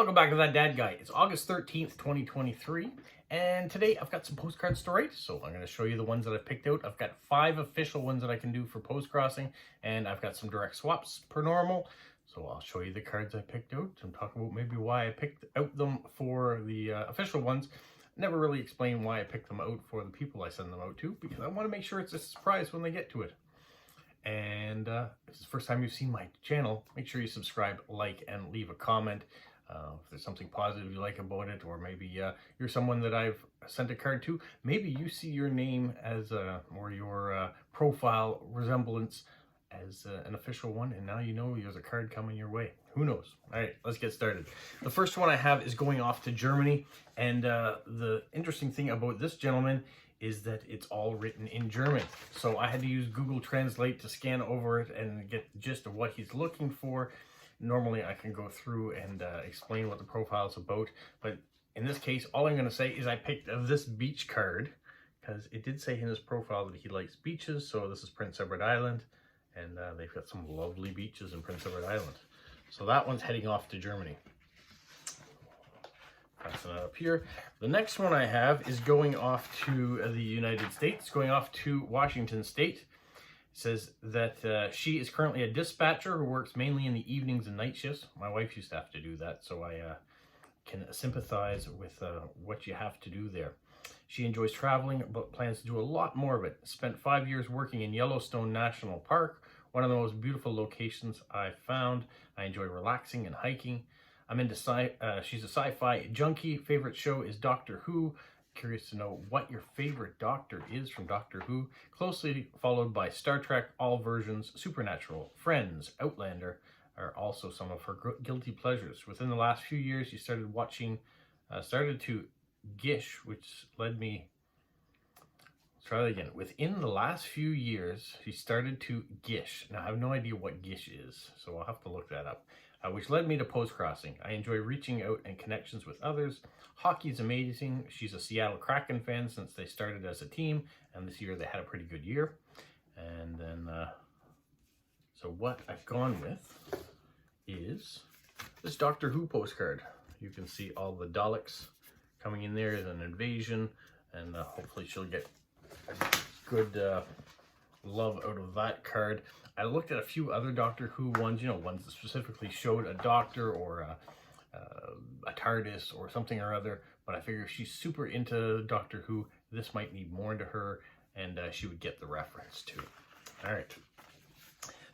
Welcome back to That Dad Guy. It's August 13th, 2023, and today I've got some postcards to write, so I'm going to show you the ones that I've picked out. I've got 5 official ones that I can do for postcrossing, and I've got some direct swaps per normal, so I'll show you the cards I picked out and talk about maybe why I picked out them for the official ones. Never really explain why I picked them out for the people I send them out to, because I want to make sure it's a surprise when they get to it. And if it's the first time you've seen my channel, make sure you subscribe, like, and leave a comment. If there's something positive you like about it, or maybe you're someone that I've sent a card to, maybe you see your name as or your profile resemblance as an official one, and now you know there's a card coming your way. Who knows? All right, let's get started. The first one I have is going off to Germany, and the interesting thing about this gentleman is that it's all written in German. So I had to use Google Translate to scan over it and get the gist of what he's looking for. Normally I can go through and explain what the profile is about, but in this case, all I'm going to say is I picked this beach card because it did say in his profile that he likes beaches. So this is Prince Edward Island, and they've got some lovely beaches in Prince Edward Island. So that one's heading off to Germany. Passing that up here. The next one I have is going off to the United States, going off to Washington State. Says that she is currently a dispatcher who works mainly in the evenings and night shifts. My wife used to have to do that, so I can sympathize with what you have to do there. She enjoys traveling, but plans to do a lot more of it. Spent 5 years working in Yellowstone National Park, one of the most beautiful locations I've found. I enjoy relaxing and hiking. I'm into she's a sci-fi junkie. Favorite show is Doctor Who. Curious to know what your favorite Doctor is from Doctor Who, closely followed by Star Trek, all versions, Supernatural, Friends, Outlander are also some of her guilty pleasures. Within the last few years, she started to gish, which led me, let's try that again. Within the last few years, she started to gish. Now, I have no idea what gish is, so I'll have to look that up. Which led me to postcrossing. I enjoy reaching out and connections with others. Hockey is amazing. She's a Seattle Kraken fan since they started as a team, and this year they had a pretty good year. And then, so what I've gone with is this Doctor Who postcard. You can see all the Daleks coming in there as an invasion, and hopefully she'll get a good love out of that card. I looked at a few other Doctor Who ones, you know, ones that specifically showed a doctor or a TARDIS or something or other, but I figure if she's super into Doctor Who, this might need more into her, and she would get the reference too. All right.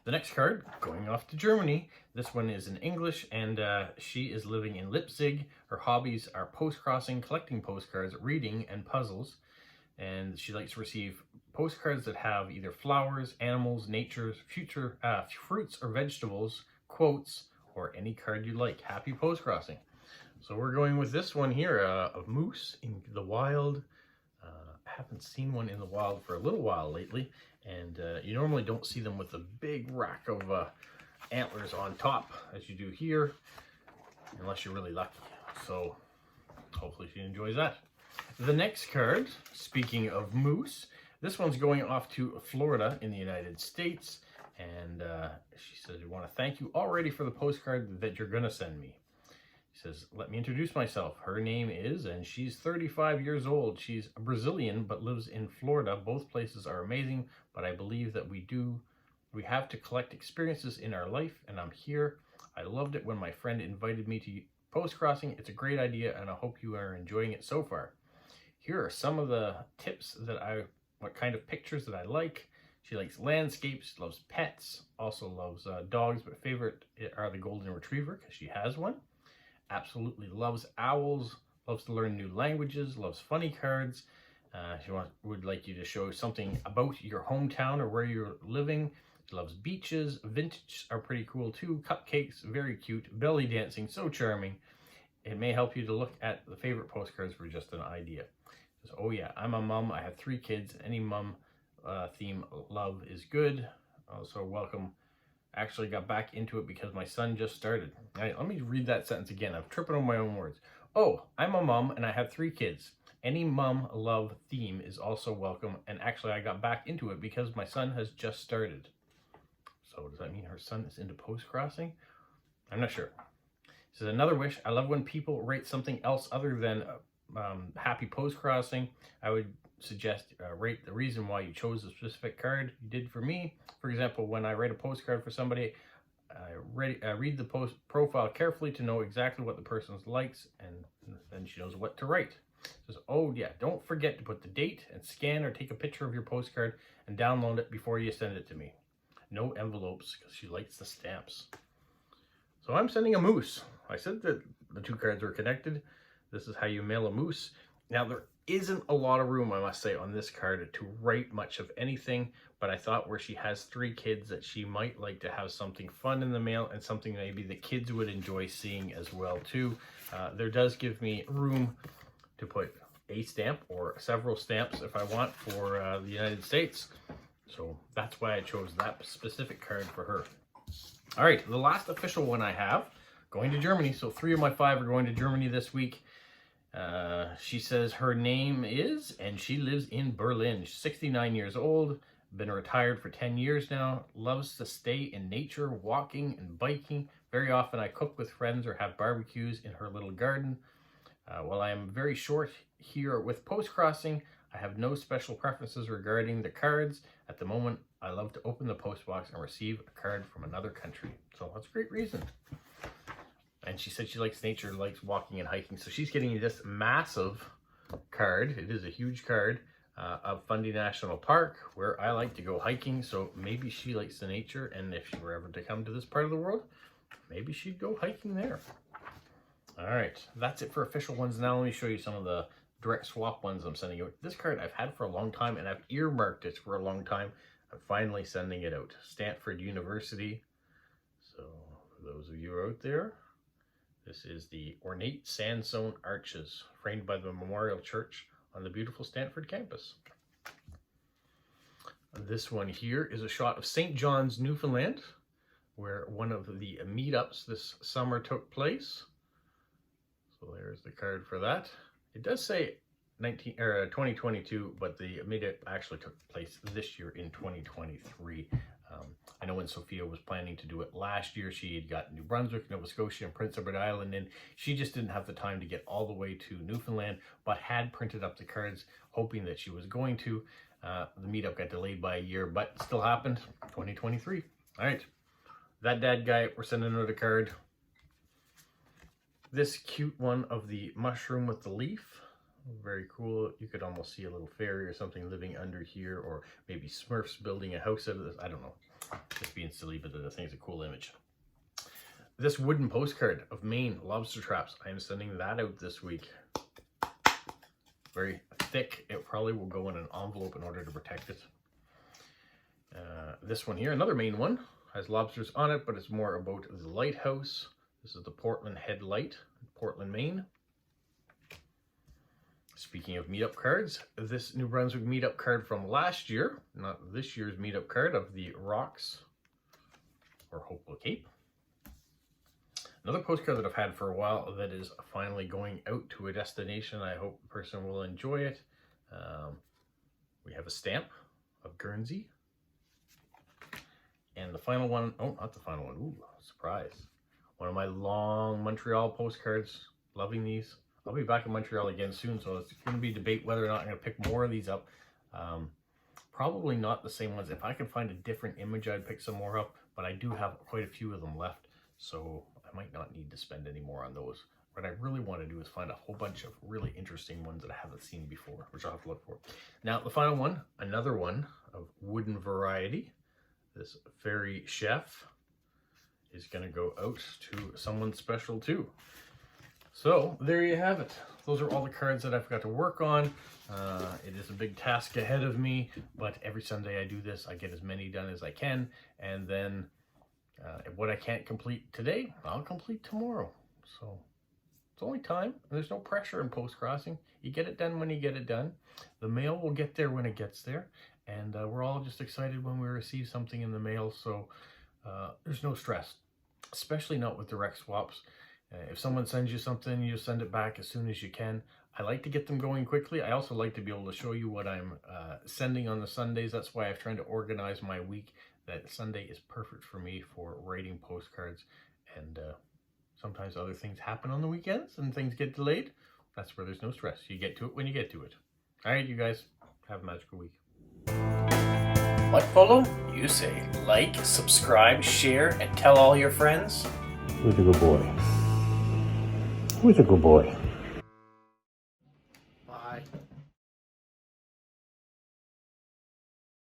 The next card, going off to Germany. This one is in English, and she is living in Leipzig. Her hobbies are postcrossing, collecting postcards, reading, and puzzles. And she likes to receive postcards that have either flowers, animals, nature, future fruits or vegetables, quotes, or any card you like. Happy postcrossing. So we're going with this one here, of moose in the wild. I haven't seen one in the wild for a little while lately, and you normally don't see them with a big rack of antlers on top as you do here, unless you're really lucky. So hopefully she enjoys that. The next card, speaking of moose, this one's going off to Florida in the United States, and she says, I want to thank you already for the postcard that you're going to send me. She says, let me introduce myself. Her name is, and she's 35 years old. She's a Brazilian, but lives in Florida. Both places are amazing, but I believe that we have to collect experiences in our life, and I'm here. I loved it when my friend invited me to postcrossing. It's a great idea, and I hope you are enjoying it so far. Here are some of the tips that what kind of pictures that I like. She likes landscapes, loves pets, also loves dogs, but favorite are the golden retriever because she has one. Absolutely loves owls, loves to learn new languages, loves funny cards. She would like you to show something about your hometown or where you're living. She loves beaches, vintage are pretty cool too, cupcakes, very cute, belly dancing, so charming. It may help you to look at the favorite postcards for just an idea. Says, oh yeah, I'm a mom. I have 3 kids. Any mom theme love is good. So welcome. Actually got back into it because my son just started. All right, let me read that sentence again. I'm tripping on my own words. Oh, I'm a mom and I have 3 kids. Any mom love theme is also welcome. And actually I got back into it because my son has just started. So does that mean her son is into postcrossing? I'm not sure. He says, another wish, I love when people write something else other than happy postcrossing. I would suggest rate the reason why you chose a specific card you did for me. For example, when I write a postcard for somebody, I read the post profile carefully to know exactly what the person likes, and then she knows what to write. Says, oh yeah, don't forget to put the date and scan or take a picture of your postcard and download it before you send it to me. No envelopes, because she likes the stamps. So I'm sending a moose. I said that the two cards were connected. This is how you mail a moose. Now, there isn't a lot of room, I must say, on this card to write much of anything, but I thought where she has 3 kids that she might like to have something fun in the mail and something maybe the kids would enjoy seeing as well too. There does give me room to put a stamp or several stamps if I want for the United States. So that's why I chose that specific card for her. All right, the last official one I have, going to Germany. So 3 of my 5 are going to Germany this week. She says her name is, and she lives in Berlin. She's 69 years old, been retired for 10 years now, loves to stay in nature, walking and biking. Very often I cook with friends or have barbecues in her little garden. While I am very short here with Postcrossing, I have no special preferences regarding the cards. At the moment, I love to open the post box and receive a card from another country. So that's a great reason. And she said she likes nature, likes walking and hiking. So she's getting this massive card. It is a huge card of Fundy National Park, where I like to go hiking. So maybe she likes the nature. And if she were ever to come to this part of the world, maybe she'd go hiking there. All right, that's it for official ones. Now let me show you some of the direct swap ones I'm sending out. This card I've had for a long time, and I've earmarked it for a long time. I'm finally sending it out. Stanford University. So for those of you out there, this is the ornate sandstone arches framed by the Memorial Church on the beautiful Stanford campus. This one here is a shot of St. John's, Newfoundland, where one of the meetups this summer took place. So there's the card for that. It does say 2022, but the meetup actually took place this year in 2023. I know when Sophia was planning to do it last year, she had got New Brunswick, Nova Scotia, and Prince Edward Island, and she just didn't have the time to get all the way to Newfoundland, but had printed up the cards, hoping that she was going to. The meetup got delayed by a year, but still happened, 2023. All right, that dad guy, we're sending out a card. This cute one of the mushroom with the leaf, very cool. You could almost see a little fairy or something living under here, or maybe Smurfs building a house out of this. I don't know, just being silly, but I think it's a cool image. This wooden postcard of Maine lobster traps, I am sending that out this week. Very thick. It probably will go in an envelope in order to protect it. This one here, another Maine one, has lobsters on it, but it's more about the lighthouse. This is the Portland Head Light, Portland, Maine. Speaking of meetup cards, this New Brunswick meetup card from last year, not this year's meetup card, of the Rocks, or Hopewell Cape. Another postcard that I've had for a while that is finally going out to a destination. I hope the person will enjoy it. We have a stamp of Guernsey. And the final one, oh, not the final one, ooh, surprise. One of my long Montreal postcards, loving these. I'll be back in Montreal again soon, so it's going to be a debate whether or not I'm going to pick more of these up. Probably not the same ones. If I can find a different image, I'd pick some more up, but I do have quite a few of them left, so I might not need to spend any more on those. What I really want to do is find a whole bunch of really interesting ones that I haven't seen before, which I'll have to look for. Now, the final one, another one of wooden variety. This fairy chef is going to go out to someone special too. So there you have it. Those are all the cards that I've got to work on. It is a big task ahead of me, but every Sunday I do this. I get as many done as I can, and then what I can't complete today, I'll complete tomorrow. So it's only time, and there's no pressure in Postcrossing. You get it done when you get it done. The mail will get there when it gets there, and we're all just excited when we receive something in the mail, so there's no stress, especially not with direct swaps. If someone sends you something, you send it back as soon as you can. I like to get them going quickly. I also like to be able to show you what I'm sending on the Sundays. That's why I've tried to organize my week. That Sunday is perfect for me for writing postcards and Sometimes other things happen on the weekends and things get delayed. That's where there's no stress. You get to it when you get to it. All right, you guys, have a magical week. What, Polo? You say like, subscribe, share, and tell all your friends. Who's a good boy? Who's a good boy?